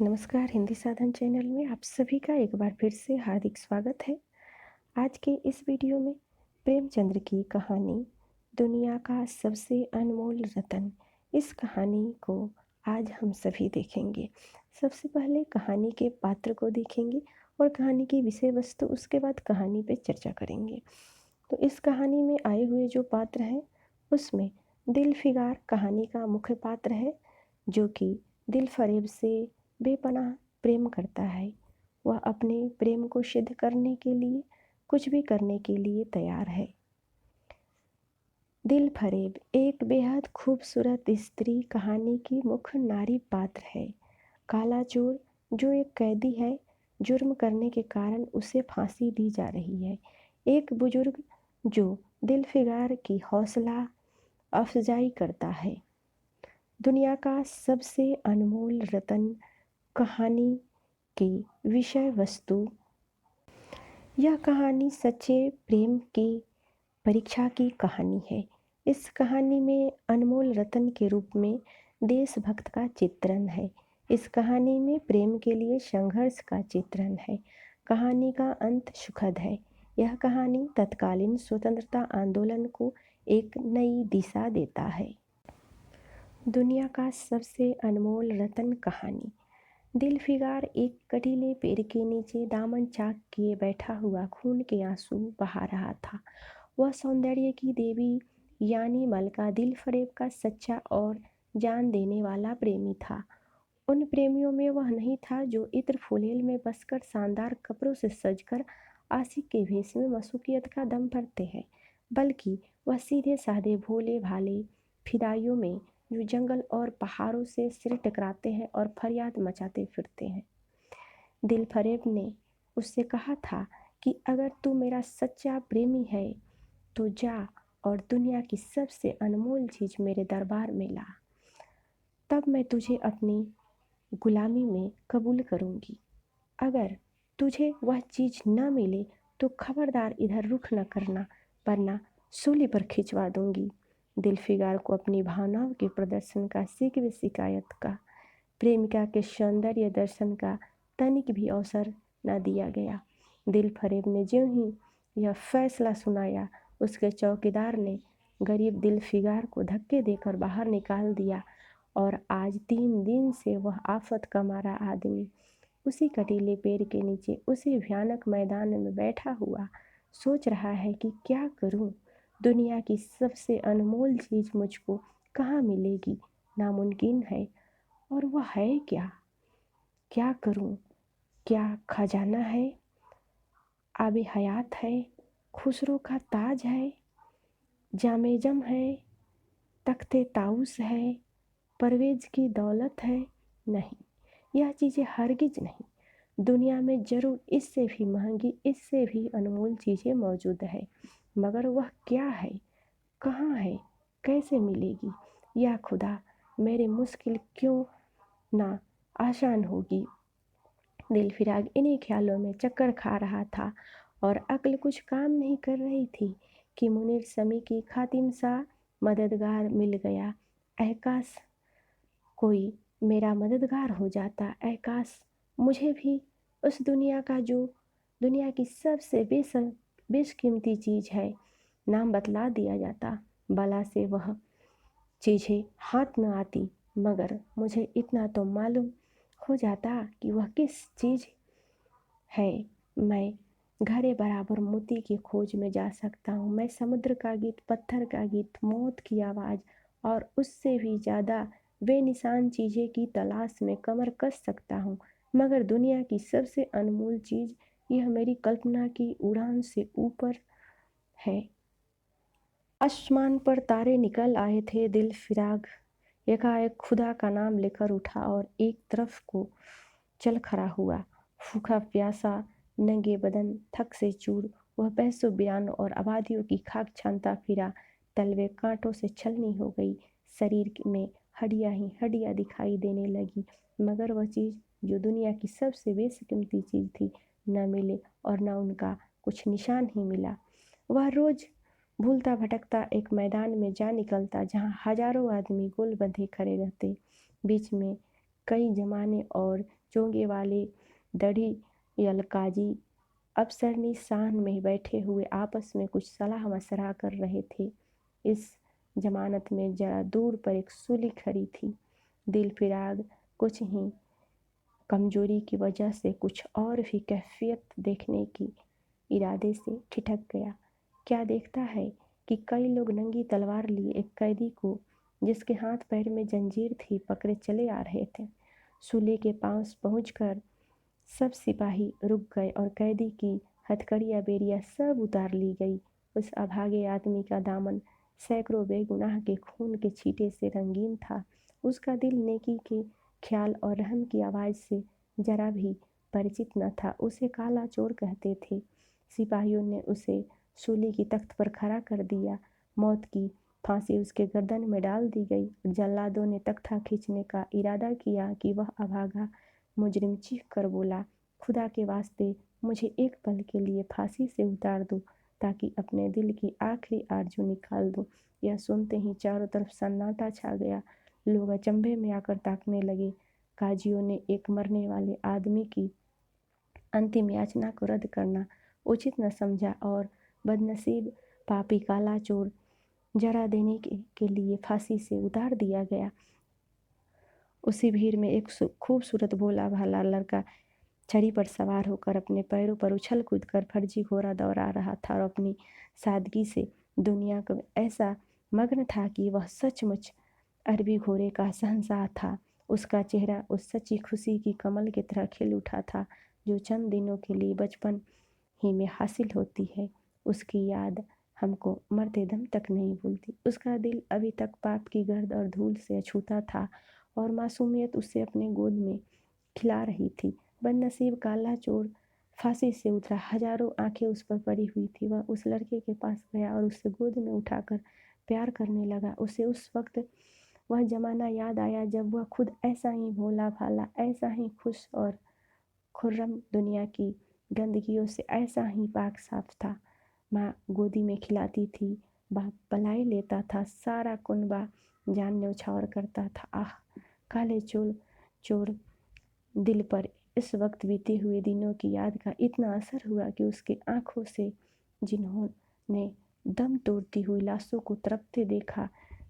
नमस्कार। हिंदी साधन चैनल में आप सभी का एक बार फिर से हार्दिक स्वागत है। आज के इस वीडियो में प्रेमचंद्र की कहानी दुनिया का सबसे अनमोल रतन, इस कहानी को आज हम सभी देखेंगे। सबसे पहले कहानी के पात्र को देखेंगे और कहानी की विषय वस्तु, उसके बाद कहानी पे चर्चा करेंगे। तो इस कहानी में आए हुए जो पात्र हैं उसमें दिलफिगार कहानी का मुख्य पात्र है, जो कि दिलफरेब से बेपनाह प्रेम करता है। वह अपने प्रेम को सिद्ध करने के लिए कुछ भी करने के लिए तैयार है। दिलफरेब एक बेहद खूबसूरत स्त्री कहानी की मुख्य नारी पात्र है। काला चोर जो एक कैदी है, जुर्म करने के कारण उसे फांसी दी जा रही है। एक बुजुर्ग जो दिलफिगार की हौसला अफजाई करता है। दुनिया का सबसे अनमोल रतन कहानी की विषय वस्तु। यह कहानी सच्चे प्रेम की परीक्षा की कहानी है। इस कहानी में अनमोल रतन के रूप में देशभक्त का चित्रण है। इस कहानी में प्रेम के लिए संघर्ष का चित्रण है। कहानी का अंत सुखद है। यह कहानी तत्कालीन स्वतंत्रता आंदोलन को एक नई दिशा देता है। दुनिया का सबसे अनमोल रतन कहानी। दिलफिगार एक कटीले पेड़ के नीचे दामन चाक किए बैठा हुआ खून के आंसू बहा रहा था। वह सौंदर्य की देवी यानी मलका दिलफरेब का सच्चा और जान देने वाला प्रेमी था। उन प्रेमियों में वह नहीं था जो इत्र फुलेल में बसकर शानदार कपड़ों से सजकर आशिक के भेष में मासूकियत का दम भरते हैं, बल्कि वह सीधे साधे भोले भाले फिदाइयों में जो जंगल और पहाड़ों से सिर टकराते हैं और फरियाद मचाते फिरते हैं। दिलफरेब ने उससे कहा था कि अगर तू मेरा सच्चा प्रेमी है तो जा और दुनिया की सबसे अनमोल चीज़ मेरे दरबार में ला, तब मैं तुझे अपनी गुलामी में कबूल करूँगी। अगर तुझे वह चीज़ न मिले तो खबरदार इधर रुख न करना, वरना सूली पर खिंचवा दूँगी। दिलफिगार को अपनी भावनाओं के प्रदर्शन का शीघ्र शिकायत का, प्रेमिका के सौंदर्य दर्शन का तनिक भी अवसर न दिया गया। दिलफरेब ने ज्यों ही यह फैसला सुनाया, उसके चौकीदार ने गरीब दिलफिगार को धक्के देकर बाहर निकाल दिया और आज 3 दिन से वह आफत का मारा आदमी उसी कटीले पेड़ के नीचे उसी भयानक मैदान में बैठा हुआ सोच रहा है कि क्या करूं। दुनिया की सबसे अनमोल चीज़ मुझको कहाँ मिलेगी, नामुमकिन है। और वह है क्या? क्या करूं? क्या खजाना है, आबे हयात है, खुसरो का ताज है, जामेजम है, तख्ते ताउस है, परवेज की दौलत है? नहीं, यह चीज़ें हरगिज नहीं। दुनिया में ज़रूर इससे भी महंगी, इससे भी अनमोल चीज़ें मौजूद है, मगर वह क्या है, कहाँ है, कैसे मिलेगी? या खुदा, मेरे मुश्किल क्यों ना आसान होगी। दिलफिराग इन्हीं ख्यालों में चक्कर खा रहा था और अक्ल कुछ काम नहीं कर रही थी कि मुनीर समी की खातिम सा मददगार मिल गया। काश कोई मेरा मददगार हो जाता, काश मुझे भी उस दुनिया का जो दुनिया की सबसे बेशकीमती चीज़ है नाम बतला दिया जाता। बला से वह चीज़ें हाथ न आती, मगर मुझे इतना तो मालूम हो जाता कि वह किस चीज़ है। मैं घड़े बराबर मोती की खोज में जा सकता हूँ। मैं समुद्र का गीत, पत्थर का गीत, मौत की आवाज़ और उससे भी ज़्यादा बेनिशान चीज़ें की तलाश में कमर कस सकता हूँ, मगर दुनिया की सबसे अनमोल चीज़ यह मेरी कल्पना की उड़ान से ऊपर है। आसमान पर तारे निकल आए थे। दिलफिराग एकाएक खुदा का नाम लेकर उठा और एक तरफ को चल खड़ा हुआ। भूखा प्यासा, नंगे बदन, थक से चूर, वह पैसों बिरान और आबादियों की खाक छानता फिरा। तलवे कांटों से छलनी हो गई, शरीर में हड्डियां ही हड्डियां दिखाई देने लगी, मगर वह चीज़ जो दुनिया की सबसे बेशकीमती चीज़ थी न मिले और न उनका कुछ निशान ही मिला। वह रोज भूलता भटकता एक मैदान में जा निकलता जहाँ हजारों आदमी गोल बंधे खड़े रहते। बीच में कई जमाने और चोंगे वाले दढ़ी यलकाजी अफसरनी शान में बैठे हुए आपस में कुछ सलाह मशवरा कर रहे थे। इस जमानत में जरा दूर पर एक सूली खड़ी थी। दिलफिराग कुछ ही कमजोरी की वजह से कुछ और भी कैफियत देखने की इरादे से ठिठक गया। क्या देखता है कि कई लोग नंगी तलवार लिए एक कैदी को, जिसके हाथ पैर में जंजीर थी, पकड़े चले आ रहे थे। सूले के पास पहुंचकर सब सिपाही रुक गए और कैदी की हथकड़ियाँ बेड़ियाँ सब उतार ली गई। उस अभागे आदमी का दामन सैकड़ों बेगुनाह के खून के छींटे से रंगीन था। उसका दिल नेकी के ख्याल और रहम की आवाज़ से जरा भी परिचित न था। उसे काला चोर कहते थे। सिपाहियों ने उसे सूली की तख्त पर खड़ा कर दिया। मौत की फांसी उसके गर्दन में डाल दी गई। जल्लादों ने तख्ता खींचने का इरादा किया कि वह अभागा मुजरिम चीख कर बोला, खुदा के वास्ते मुझे एक पल के लिए फांसी से उतार दो, ताकि अपने दिल की आखिरी आरज़ू निकाल दूं। यह सुनते ही चारों तरफ सन्नाटा छा गया। लोग अचंभे में आकर ताकने लगे। काजियों ने एक मरने वाले आदमी की अंतिम याचना को रद्द करना उचित न समझा और बदनसीब पापी काला चोर जरा देने के लिए फांसी से उतार दिया गया। उसी भीड़ में एक खूबसूरत भोला भाला लड़का छड़ी पर सवार होकर अपने पैरों पर उछल कूद कर फर्जी घोड़ा दौड़ा रहा था और अपनी सादगी से दुनिया को ऐसा मग्न था कि वह सचमुच अरबी घोड़े का शहंशाह था। उसका चेहरा उस सच्ची खुशी की कमल की तरह खिल उठा था जो चंद दिनों के लिए बचपन ही में हासिल होती है। उसकी याद हमको मरते दम तक नहीं भूलती। उसका दिल अभी तक पाप की गर्द और धूल से अछूता था और मासूमियत उसे अपने गोद में खिला रही थी। बदनसीब काला चोर फांसी से उतरा। हजारों आंखें उस पर पड़ी हुई थी। वह उस लड़के के पास गया और उसे गोद में उठाकर प्यार करने लगा। उसे उस वक्त वह जमाना याद आया जब वह खुद ऐसा ही भोला भाला, ऐसा ही खुश और खुर्रम, दुनिया की गंदगियों से ऐसा ही पाक साफ था। माँ गोदी में खिलाती थी, बाप पलाई लेता था, सारा कुनबा जान न्यौछावर करता था। आह, काले चोर दिल पर इस वक्त बीते हुए दिनों की याद का इतना असर हुआ कि उसकी आंखों से जिन्होंने दम तोड़ती हुई लाशों को तड़पते देखा,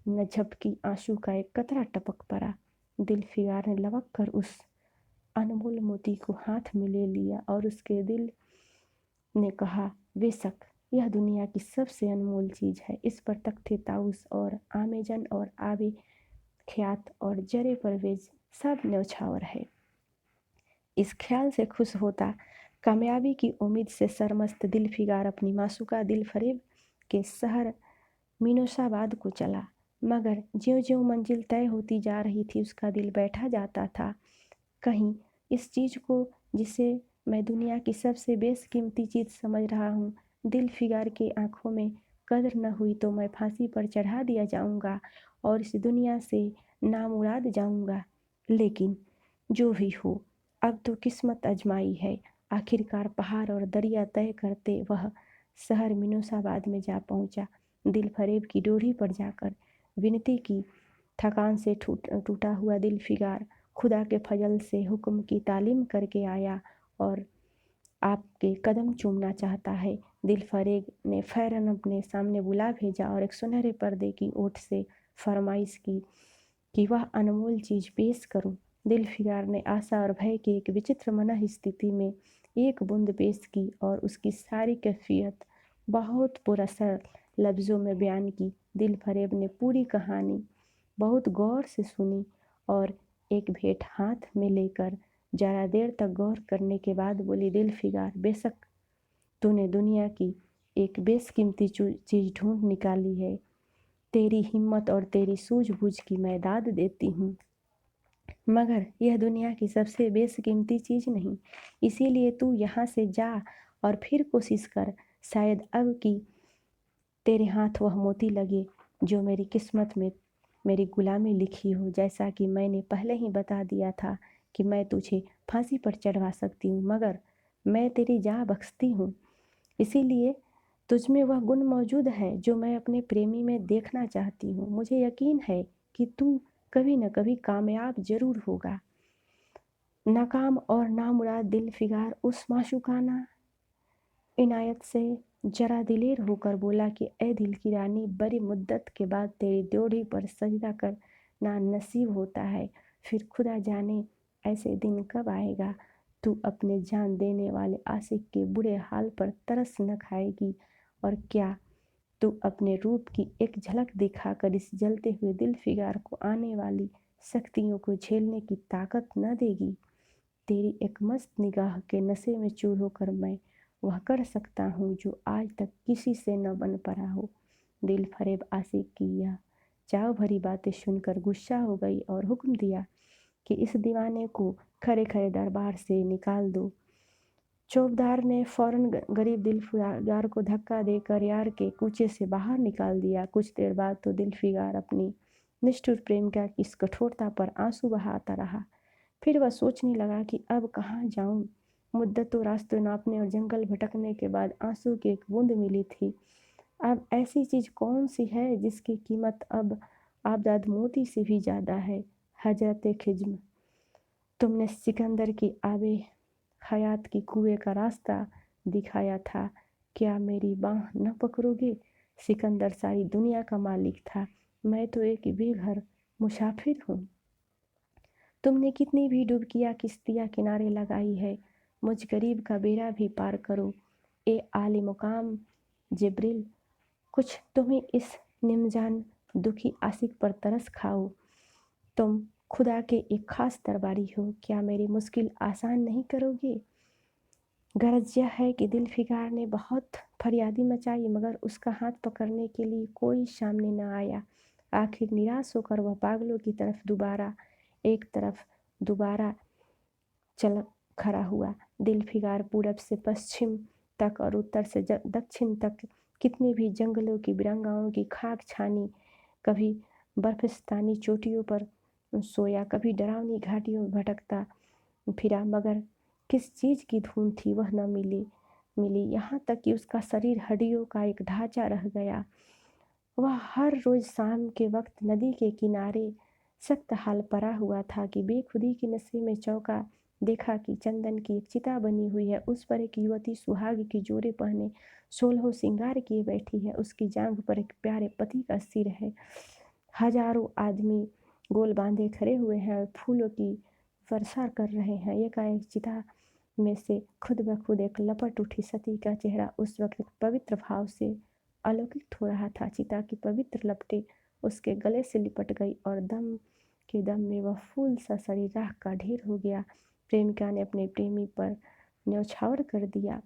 न झपकी आंसू का एक कतरा टपक पड़ा। दिलफिगार ने लपक कर उस अनमोल मोती को हाथ में ले लिया और उसके दिल ने कहा, बेशक यह दुनिया की सबसे अनमोल चीज़ है। इस पर तख्ते ताउस और आमेजन और आबे ख्यात और जरे परवेज सब न्यौछावर है। इस ख्याल से खुश होता, कामयाबी की उम्मीद से सरमस्त दिलफिगार अपनी मासूका दिलफरेब के शहर मीनोसाबाद को चला। मगर ज्यों-ज्यों मंजिल तय होती जा रही थी, उसका दिल बैठा जाता था। कहीं इस चीज़ को, जिसे मैं दुनिया की सबसे बेशकीमती चीज़ समझ रहा हूँ, दिलफिगार की आंखों में कदर न हुई तो मैं फांसी पर चढ़ा दिया जाऊँगा और इस दुनिया से नामुराद जाऊँगा। लेकिन जो भी हो, अब तो किस्मत आजमाई है। आखिरकार पहाड़ और दरिया तय करते वह शहर मीनोसाबाद में जा पहुँचा। दिलफरेब की डोरी पर जाकर विनती की। थकान से टूटा हुआ दिलफिगार खुदा के फजल से हुक्म की तालीम करके आया और आपके कदम चूमना चाहता है। दिलफरेब ने फौरन अपने सामने बुला भेजा और एक सुनहरे पर्दे की ओट से फरमाइश की कि वह अनमोल चीज़ पेश करूं। दिलफिगार ने आशा और भय की एक विचित्र मनः स्थिति में एक बूंद पेश की और उसकी सारी कैफियत बहुत पुरअसर लफ्ज़ों में बयान की। दिलफरेब ने पूरी कहानी बहुत गौर से सुनी और एक भेंट हाथ में लेकर ज़रा देर तक गौर करने के बाद बोली, दिलफिगार, बेशक तूने दुनिया की एक बेशकीमती चीज़ ढूंढ निकाली है। तेरी हिम्मत और तेरी सूझबूझ की मैं दाद देती हूँ, मगर यह दुनिया की सबसे बेशकीमती चीज़ नहीं। इसीलिए तू यहाँ से जा और फिर कोशिश कर, शायद अब की तेरे हाथ वह मोती लगे जो मेरी किस्मत में मेरी गुलामी लिखी हो। जैसा कि मैंने पहले ही बता दिया था कि मैं तुझे फांसी पर चढ़वा सकती हूँ, मगर मैं तेरी जान बख्शती हूँ। इसीलिए तुझमें वह गुण मौजूद है जो मैं अपने प्रेमी में देखना चाहती हूँ। मुझे यकीन है कि तू कभी न कभी कामयाब जरूर होगा। नाकाम और नामुराद दिल फिगार उस माशूकाना इनायत से जरा दिलेर होकर बोला कि ए दिल की रानी, बड़ी मुद्दत के बाद तेरी ड्योढ़ी पर सजदा करना नसीब होता है। फिर खुदा जाने ऐसे दिन कब आएगा, तू अपने जान देने वाले आशिक के बुरे हाल पर तरस न खाएगी, और क्या तू अपने रूप की एक झलक दिखाकर इस जलते हुए दिल फिगार को आने वाली सख्तियों को झेलने की ताकत न देगी। तेरी एक मस्त निगाह के नशे में चूर होकर मैं वह कर सकता हूँ जो आज तक किसी से न बन पड़ा हो। दिल फरेब आशिक की यह चाव भरी बातें सुनकर गुस्सा हो गई और हुक्म दिया कि इस दीवाने को खड़े खड़े दरबार से निकाल दो। चौबदार ने फौरन गरीब दिल फिगार को धक्का देकर यार के कूचे से बाहर निकाल दिया। कुछ देर बाद तो दिल फिगार अपनी निष्ठुर प्रेमिका की इस कठोरता पर आंसू बहाता रहा। फिर वह सोचने लगा कि अब कहाँ जाऊं। मुद्दतों रास्ते नापने और जंगल भटकने के बाद आंसू की एक बूंद मिली थी। अब ऐसी चीज़ कौन सी है जिसकी कीमत अब आबदाद मोती से भी ज़्यादा है। हजरत खिज्म, तुमने सिकंदर की आबे हयात की कुएं का रास्ता दिखाया था, क्या मेरी बाह न पकड़ोगे। सिकंदर सारी दुनिया का मालिक था, मैं तो एक बेघर मुसाफिर हूँ। तुमने कितनी भी डुबकियाँ किश्तियाँ किनारे लगाई है, मुझ गरीब का बेड़ा भी पार करो। ए आली मुकाम जिब्रिल, कुछ तुम्हें इस निमजान दुखी आशिक पर तरस खाओ। तुम खुदा के एक खास दरबारी हो, क्या मेरी मुश्किल आसान नहीं करोगे। गरज यह है कि दिल फिगार ने बहुत फरियादी मचाई, मगर उसका हाथ पकड़ने के लिए कोई सामने न आया। आखिर निराश होकर वह पागलों की तरफ दोबारा चल खड़ा हुआ। दिल फिगार पूरब से पश्चिम तक और उत्तर से दक्षिण तक कितने भी जंगलों की बिरंगाओं की खाक छानी, कभी बर्फस्तानी चोटियों पर सोया, कभी डरावनी घाटियों में भटकता फिरा, मगर किस चीज़ की धुन थी वह न मिली। यहाँ तक कि उसका शरीर हड्डियों का एक ढांचा रह गया। वह हर रोज़ शाम के वक्त नदी के किनारे सख्त हाल पड़ा हुआ था कि बेखुदी के नशे में चौंका देखा कि चंदन की एक चिता बनी हुई है। उस पर एक युवती सुहाग की जोड़े पहने 16 श्रृंगार किए बैठी है। उसकी जांघ पर एक प्यारे पति का सिर है। हजारों आदमी गोल बांधे खड़े हुए हैं और फूलों की वर्षा कर रहे हैं। एकाएक चिता में से खुद ब खुद एक लपट उठी सती का चेहरा उस वक्त एक पवित्र भाव से अलौकिक हो रहा था। चिता की पवित्र लपटें उसके गले से लिपट गई और दम में वह फूल सा शरीर राख का ढेर हो गया। प्रेमिका ने अपने प्रेमी पर न्यौछावर कर दिया।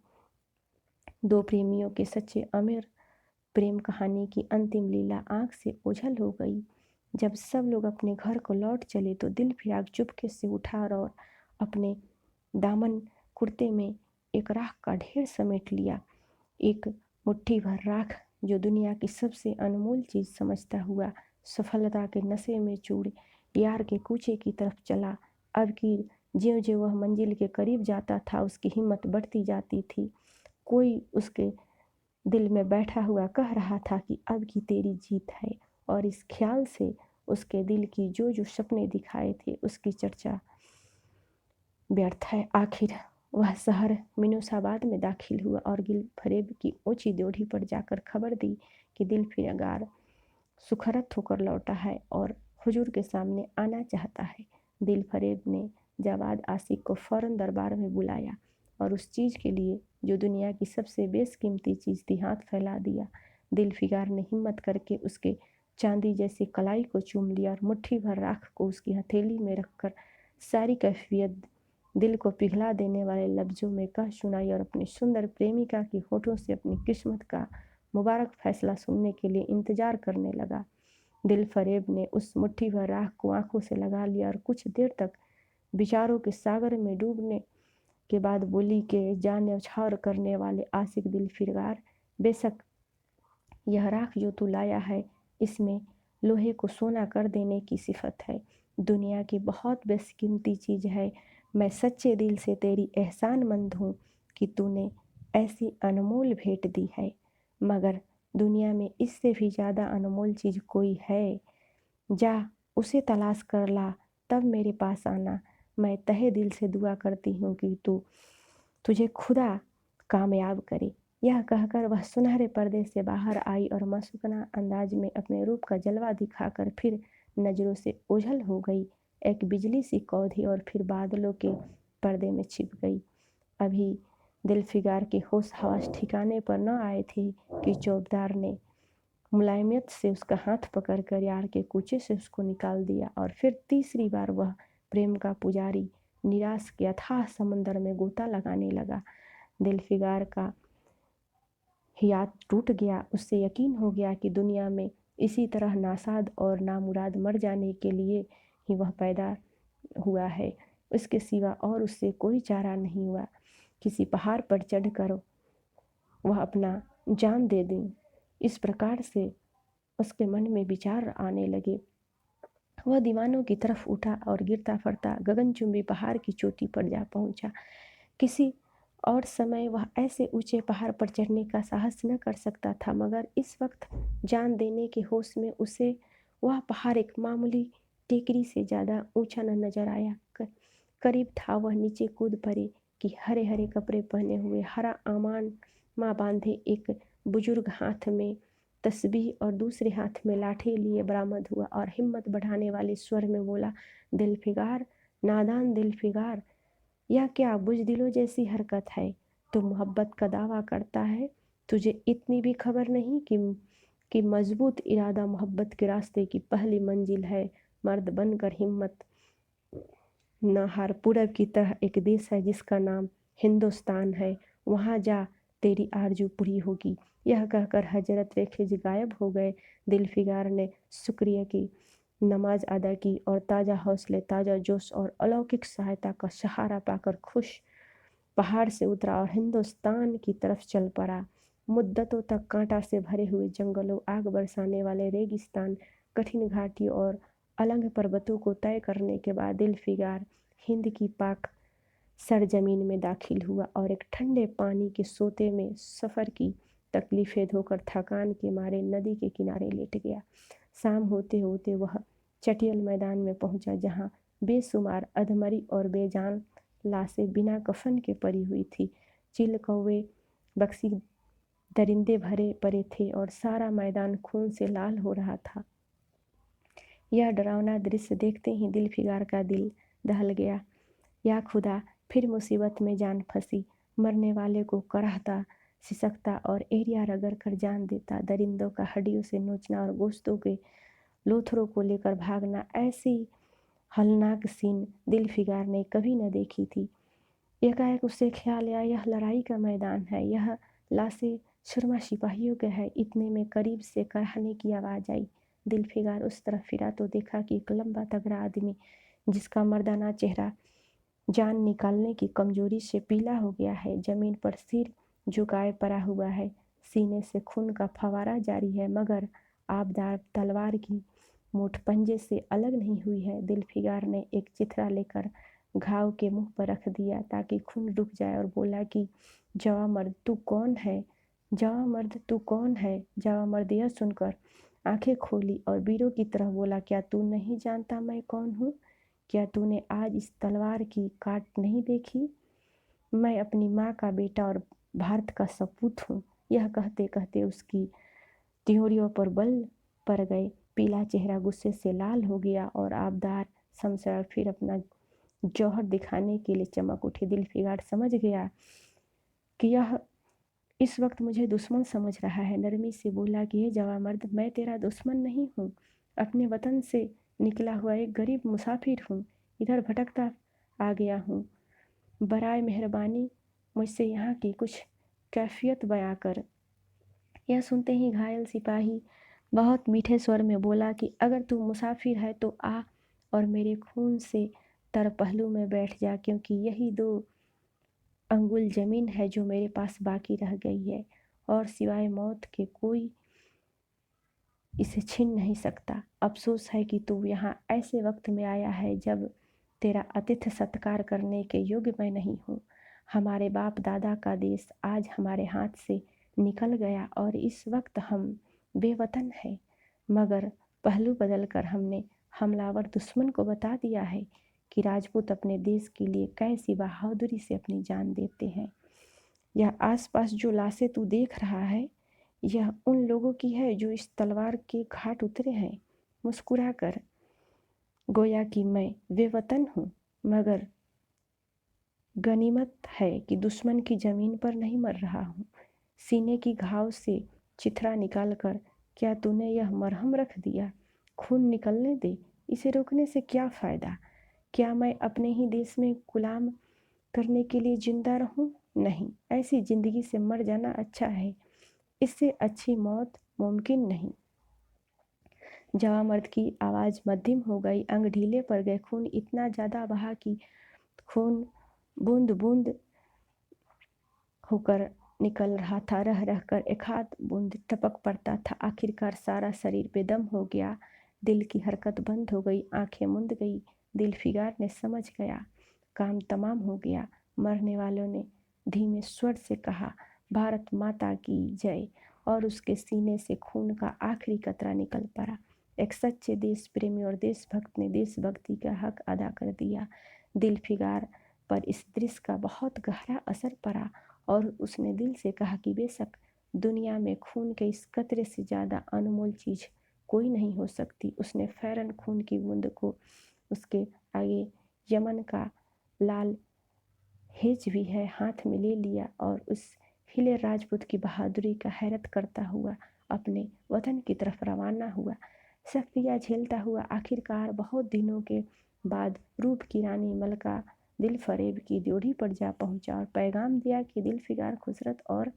दो प्रेमियों के सच्चे अमर प्रेम कहानी की अंतिम लीला आंख से ओझल हो गई। जब सब लोग अपने घर को लौट चले तो दिल फिराक चुपके से उठा और अपने दामन कुर्ते में एक राख का ढेर समेट लिया। एक मुट्ठी भर राख जो दुनिया की सबसे अनमोल चीज़ समझता हुआ सफलता के नशे में चूर यार के कूचे की तरफ चला। अब की ज्यों-ज्यों वह मंजिल के करीब जाता था उसकी हिम्मत बढ़ती जाती थी। कोई उसके दिल में बैठा हुआ कह रहा था कि अब की तेरी जीत है, और इस ख्याल से उसके दिल की जो सपने दिखाए थे उसकी चर्चा व्यर्थ है। आखिर वह शहर मिनूसाबाद में दाखिल हुआ और दिल फरेब की ऊंची ड्योढ़ी पर जाकर खबर दी कि दिल फिगार सुखरत होकर लौटा है और हुजूर के सामने आना चाहता है। दिल फरेब ने जवाद आशिक को फौरन दरबार में बुलाया और उस चीज़ के लिए जो दुनिया की सबसे बेशकीमती चीज़ थी हाथ फैला दिया। दिल फिगार ने हिम्मत करके उसके चांदी जैसी कलाई को चूम लिया और मुट्ठी भर राख को उसकी हथेली में रखकर सारी कैफियत दिल को पिघला देने वाले लफ्ज़ों में कह सुनाई और अपनी सुंदर प्रेमिका की होठों से अपनी किस्मत का मुबारक फैसला सुनने के लिए इंतज़ार करने लगा। दिल फरेब ने उस मुट्ठी भर राख को आंखों से लगा लिया और कुछ देर तक विचारों के सागर में डूबने के बाद बोली के जान न्यौछावर करने वाले आशिक दिल फिगार, बेशक यह राख जो तू लाया है इसमें लोहे को सोना कर देने की सिफत है। दुनिया की बहुत बेशकीमती चीज़ है। मैं सच्चे दिल से तेरी एहसानमंद हूँ कि तूने ऐसी अनमोल भेंट दी है, मगर दुनिया में इससे भी ज़्यादा अनमोल चीज़ कोई है। जा उसे तलाश कर ला, तब मेरे पास आना। मैं तहे दिल से दुआ करती हूँ कि तुझे खुदा कामयाब करे। यह कहकर वह सुनहरे पर्दे से बाहर आई और मासूमाना अंदाज में अपने रूप का जलवा दिखाकर फिर नज़रों से ओझल हो गई। एक बिजली सी कौंधी और फिर बादलों के पर्दे में छिप गई। अभी दिलफिगार के होश हवास ठिकाने पर न आए थे कि चौकीदार ने मुलायमियत से उसका हाथ पकड़कर यार के कूचे से उसको निकाल दिया और फिर तीसरी बार वह प्रेम का पुजारी निराश के अथाह समंदर में गोता लगाने लगा। दिलफिगार का हियात टूट गया। उससे यकीन हो गया कि दुनिया में इसी तरह नासाद और नामुराद मर जाने के लिए ही वह पैदा हुआ है। उसके सिवा और उससे कोई चारा नहीं हुआ। किसी पहाड़ पर चढ़कर वह अपना जान दे दें, इस प्रकार से उसके मन में विचार आने लगे। वह दीवानों की तरफ उठा और गिरता फरता गगनचुंबी पहाड़ की चोटी पर जा पहुंचा। किसी और समय वह ऐसे ऊंचे पहाड़ पर चढ़ने का साहस न कर सकता था, मगर इस वक्त जान देने के होश में उसे वह पहाड़ एक मामूली टेकरी से ज़्यादा ऊंचा न नजर आया। करीब था वह नीचे कूद पड़े कि हरे हरे कपड़े पहने हुए, हरा आमान माँ बांधे एक बुजुर्ग हाथ में तस्बीह और दूसरे हाथ में लाठी लिए बरामद हुआ और हिम्मत बढ़ाने वाले स्वर में बोला, दिलफिगार, नादान दिलफिगार, यह क्या बुज़दिलों जैसी हरकत है? तू मोहब्बत का दावा करता है, तुझे इतनी भी खबर नहीं कि मजबूत इरादा मोहब्बत के रास्ते की पहली मंजिल है। मर्द बनकर हिम्मत न हार। पूरब की तरह एक देश है जिसका नाम हिंदुस्तान है, वहाँ जा, तेरी आरजू पूरी होगी। यह कहकर हजरत रेखेज गायब हो गए। दिलफिगार ने शुक्रिया की नमाज अदा की और ताज़ा हौसले, ताज़ा जोश और अलौकिक सहायता का सहारा पाकर खुश पहाड़ से उतरा और हिंदुस्तान की तरफ चल पड़ा। मुद्दतों तक कांटा से भरे हुए जंगलों, आग बरसाने वाले रेगिस्तान, कठिन घाटियों और अलंग पर्वतों को तय करने के बाद दिलफिगार हिंद की पाक सरजमीन में दाखिल हुआ और एक ठंडे पानी के सोते में सफ़र की तकलीफ़ें धोकर थकान के मारे नदी के किनारे लेट गया। शाम होते होते वह चटियल मैदान में पहुंचा, जहां बेशुमार अधमरी और बेजान लाशें बिना कफन के पड़ी हुई थी। चिल, कौवे, बक्सी दरिंदे भरे पड़े थे और सारा मैदान खून से लाल हो रहा था। यह डरावना दृश्य देखते ही दिलफिगार का दिल दहल गया। या खुदा, फिर मुसीबत में जान फंसी। मरने वाले को कराहता, सिसकता और एरिया रगड़ कर जान देता। दरिंदों का हड्डियों से नोचना और गोश्तों के लोथरों को लेकर भागना, ऐसी हलनाक सीन दिलफिगार ने कभी न देखी थी। एकाएक उसे ख्याल आया, यह लड़ाई का मैदान है, यह लाशें सुरमा सिपाहियों के है। इतने में करीब से कराहने की आवाज़ आई। दिलफिगार उस तरफ फिरा तो देखा कि एक लंबा तगड़ा आदमी, जिसका मर्दाना चेहरा जान निकालने की कमजोरी से पीला हो गया है, जमीन पर सिर झुकाए पड़ा हुआ है। सीने से खून का फवारा जारी है, मगर आबदार तलवार की मुठ पंजे से अलग नहीं हुई है। दिलफिगार ने एक चिथड़ा लेकर घाव के मुंह पर रख दिया ताकि खून रुक जाए और बोला कि जवा मर्द, तू कौन है? जवा मर्द, तू कौन है? जवा मर्द यह सुनकर आंखें खोली और वीरों की तरह बोला, क्या तू नहीं जानता मैं कौन हूँ? क्या तूने आज इस तलवार की काट नहीं देखी? मैं अपनी माँ का बेटा और भारत का सपूत हूँ। यह कहते कहते उसकी त्योरियों पर बल पड़ गए। पीला चेहरा गुस्से से लाल हो गया और आबदार शमशेर फिर अपना जौहर दिखाने के लिए चमक उठे। दिलफिगार समझ गया कि यह इस वक्त मुझे दुश्मन समझ रहा है। नरमी से बोला कि ये जवा मर्द, मैं तेरा दुश्मन नहीं हूँ, अपने वतन से निकला हुआ एक गरीब मुसाफिर हूँ, इधर भटकता आ गया हूँ। बराए मेहरबानी मुझसे यहाँ की कुछ कैफियत बयां कर। यह सुनते ही घायल सिपाही बहुत मीठे स्वर में बोला कि अगर तू मुसाफिर है तो आ और मेरे खून से तर पहलू में बैठ जा, क्योंकि यही 2 अंगुल ज़मीन है जो मेरे पास बाकी रह गई है और सिवाय मौत के कोई इसे छीन नहीं सकता। अफसोस है कि तू यहाँ ऐसे वक्त में आया है जब तेरा आतिथ्य सत्कार करने के योग्य मैं नहीं हूँ। हमारे बाप दादा का देश आज हमारे हाथ से निकल गया और इस वक्त हम बेवतन हैं, मगर पहलू बदल कर हमने हमलावर दुश्मन को बता दिया है कि राजपूत अपने देश के लिए कैसी बहादुरी से अपनी जान देते हैं। यह आसपास जो लाशें तू देख रहा है, यह उन लोगों की है जो इस तलवार के घाट उतरे हैं। मुस्कुरा कर गोया कि मैं बेवतन हूँ, मगर गनीमत है कि दुश्मन की ज़मीन पर नहीं मर रहा हूँ। सीने की घाव से चिथड़ा निकाल कर क्या तूने यह मरहम रख दिया? खून निकलने दे, इसे रोकने से क्या फ़ायदा? क्या मैं अपने ही देश में गुलाम करने के लिए जिंदा रहूं? नहीं, ऐसी ज़िंदगी से मर जाना अच्छा है। इससे अच्छी मौत मुमकिन नहीं। जवां मर्द की आवाज़ मध्यम हो गई, अंग ढीले पड़ गए। खून इतना ज़्यादा बहा कि खून बूंद बूंद होकर निकल रहा था, रह रह कर एक आध बूंद टपक पड़ता था। आखिरकार सारा शरीर बेदम हो गया, दिल की हरकत बंद हो गई, आंखें मुंद गई। दिलफिगार ने समझ गया, काम तमाम हो गया। मरने वालों ने धीमे स्वर से कहा, भारत माता की जय, और उसके सीने से खून का आखिरी कतरा निकल पड़ा। एक सच्चे देश प्रेमी और देशभक्त ने देशभक्ति का हक अदा कर दिया। दिलफिगार पर इस दृश्य का बहुत गहरा असर पड़ा और उसने दिल से कहा कि बेशक दुनिया में खून के इस कतरे से ज़्यादा अनमोल चीज़ कोई नहीं हो सकती। उसने फौरन खून की बूंद को उसके आगे यमन का लाल हेज भी है हाथ में ले लिया और उस हिले राजपूत की बहादुरी का हैरत करता हुआ अपने वतन की तरफ रवाना हुआ। सख्तियाँ झेलता हुआ आखिरकार बहुत दिनों के बाद रूप की रानी मलका दिलफरेब की ड्योढ़ी पर जा पहुंचा और पैगाम दिया कि दिलफिगार खुसरत और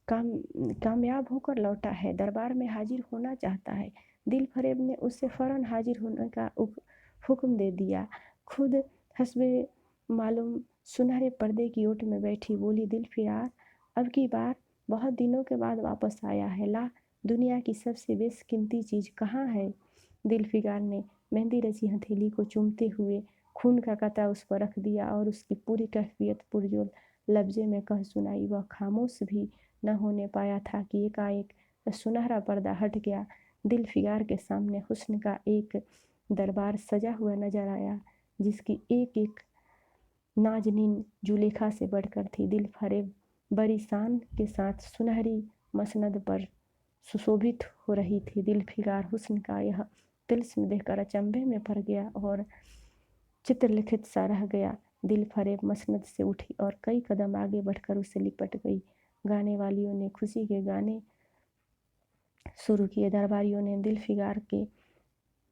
कामयाब होकर लौटा है, दरबार में हाजिर होना चाहता है। दिलफरेब ने उससे फ़ौरन हाजिर होने का हुक्म दे दिया। खुद हस्बे मालूम सुनहरे पर्दे की ओट में बैठी बोली, दिलफिगार अब की बार बहुत दिनों के बाद वापस आया है, ला दुनिया की सबसे बेशकीमती चीज़ कहाँ है? दिलफिगार ने मेहंदी रची हथेली को चूमते हुए खून का कतरा उस पर रख दिया और उसकी पूरी कैफियत पुरजोर लफ्ज़े में कह सुनाई। वह खामोश भी न होने पाया था कि एकाएक सुनहरा पर्दा हट गया। दिलफिगार के सामने हुस्न का एक दरबार सजा हुआ नजर आया, जिसकी एक एक नाजनीन जुलेखा से बढ़कर थी। दिलफरेब बड़ी शान के साथ सुनहरी मसनद पर सुशोभित हो रही थी। दिलफिगार हुस्न का यह तिल्स्म देखकर अचंभे में पड़ गया और चित्रलिखित सा रह गया। दिलफरेब मसनद से उठी और कई कदम आगे बढ़कर उसे लिपट गई। गाने वालियों ने खुशी के गाने शुरू किए, दरबारियों ने दिलफिगार के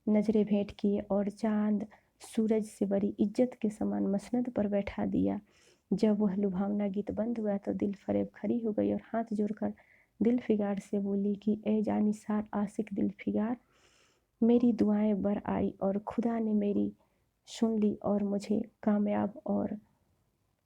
नजरें भेंट किए और चांद सूरज से बड़ी इज्जत के समान मसनद पर बैठा दिया। जब वह लुभावना गीत बंद हुआ तो दिलफरेब खड़ी हो गई और हाथ जोड़कर दिलफिगार से बोली कि ए जानिसार आशिक दिलफिगार, मेरी दुआएं बर आई और खुदा ने मेरी सुन ली और मुझे कामयाब और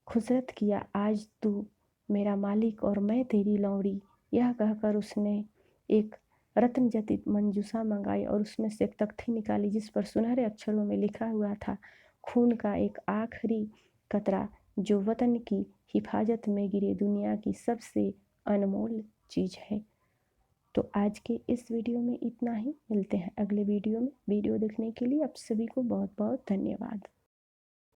खुसरत किया। आज तू मेरा मालिक और मैं तेरी लौड़ी। यह कहकर उसने एक रत्न जटित मंजूसा मंगाई और उसमें से एक तख्ती निकाली जिस पर सुनहरे अक्षरों में लिखा हुआ था, खून का एक आखिरी कतरा जो वतन की हिफाजत में गिरे दुनिया की सबसे अनमोल चीज़ है। तो आज के इस वीडियो में इतना ही। मिलते हैं अगले वीडियो में। वीडियो देखने के लिए आप सभी को बहुत बहुत धन्यवाद।